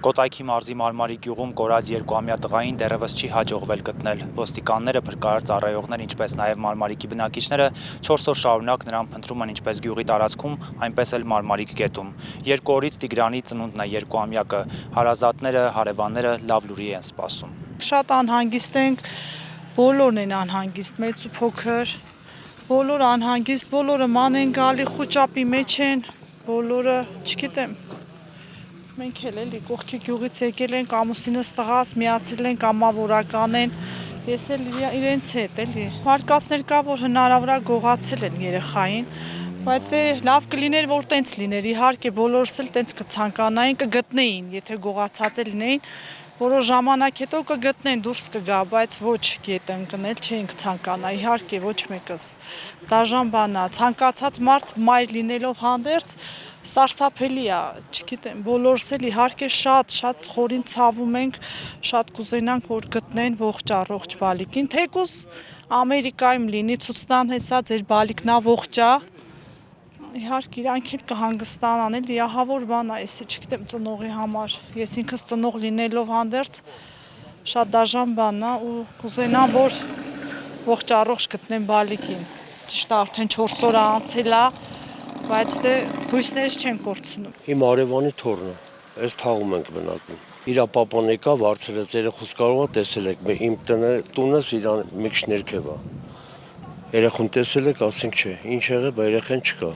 Կոտայքի մարզի Մարմարի գյուղում կորած 2-ամյա տղային դեռևս չի հաջողվել գտնել։ Ոստիկանները, փրկարար ծառայողներ, ինչպես նաև Մարմարիքի բնակիչները 4 օր շարունակ նրան փնտրում են ինչպես գյուղի տարածքում, այնպես էլ Մարմարիք գետում։ 2 օրից Տիգրանի ծնունդն է 2-ամյակը։ Հարազատները, հարևանները լավ լուրի են սպասում։ Շատ անհանգիստ ենք, բոլորն են անհանգիստ, մեծ ու փոքր, բոլորը անհանգիստ, բոլորը ման են գալի, խուճապի մեջ են, բոլորը, չգիտեմ, մենք էլ էլի կողքի գյուղից եկել ենք, ամուսինս տղաս միացել են, կամավորական են, ես էլ իրենց հետ էլի։ Վարկածներ կա, որ հնարավոր է գողացել են երեխային, բայց լավ կլիներ, որ տենց լիներ, իհարկե բոլորս էլ տենց կցանկանային, կգտնեին, եթե գողացած լինեին, որոշ ժամանակ հետո կգտնեն, դուրս կգա, բայց ոչ գետ ընկնել չէինք ցանկանա, իհարկե ոչ մեկս։ Դաժան բան է, ցանկացած մարդ մայր լինելով հանդերձ սարսափելի է, չգիտեմ, բոլորս էլ իհարկե շատ խորին ցավում ենք, շատ կուզենանք, որ գտնեն ողջ առողջ բալիկին, թեկուզ Ամերիկայում լինի, ցույց տան հեսա ձեր բալիկն ողջ է, իհարկե իրանք էլ կհանգստանան, էլի ահավոր բան է, էսի չգիտեմ ծնողի համար, ես ինքս ծնող լինելով հանդերձ շատ դաժան բան է ու կուզենամ, որ ողջ առողջ գտնեն բալիկին, ճիշտ է արդեն 4 օր անցել է, բայց հույսներս չեն կորցնում։ Իմ արևանի թոռն է, այս թաղում ենք բնակվում։ Իրա պապան եկավ, հարցրեց երեխուս կարող է տեսել եք, իմ տունս իրան մի քիչ ներքև է։ Երեխուն տեսել եք, ասենք չէ, ինչ եղել, բայց երեխան չկա։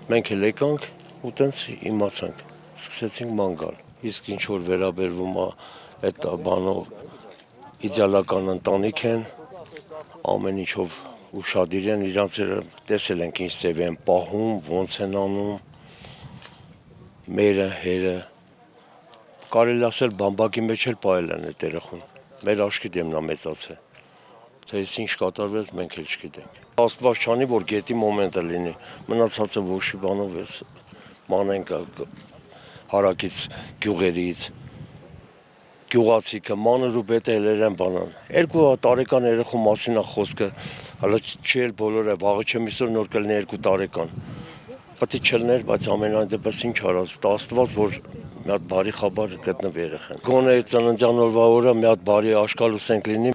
Մենք էլ եկանք ու տենց իմացանք, սկսեցինք ման գալ։ Իսկ ինչ որ վերաբերվում է այդ բանով իդեալական ընտանիք են, ամեն ինչով ուշադիր են, իրանց տեսել ենք ինչ ձև են պահում, ոնց են անում, մերը, հերը, կարելի ասել բամբակի մեջ էլ պահել են այդ երեխուն, մեր աչքի դեմն է մեծացել, թե ինչ կատարվեց մենք էլ չգիտենք։ Աստված չանի, որ գետի մոմենտը լինի, մնացածը ոչի բանով ես մանենք հարակից գյուղերից, գյուղացիքը, մանր ու բետը էլ են բանան։ 2 տարեկան երեխու մասին է խոսքը, հələ չի էլ բոլորը, վաղը չեմ իսօր նոր կլինի 2 տարեկան։ Պետք է չլներ, բայց ամենայն դեպս ինչ արած, Աստված, որ մի հատ բարի խաբար գտնվի երեխան։ Գոնե ծննդյան օրվա օրը մի հատ բարի աշկալուս ենք լինի,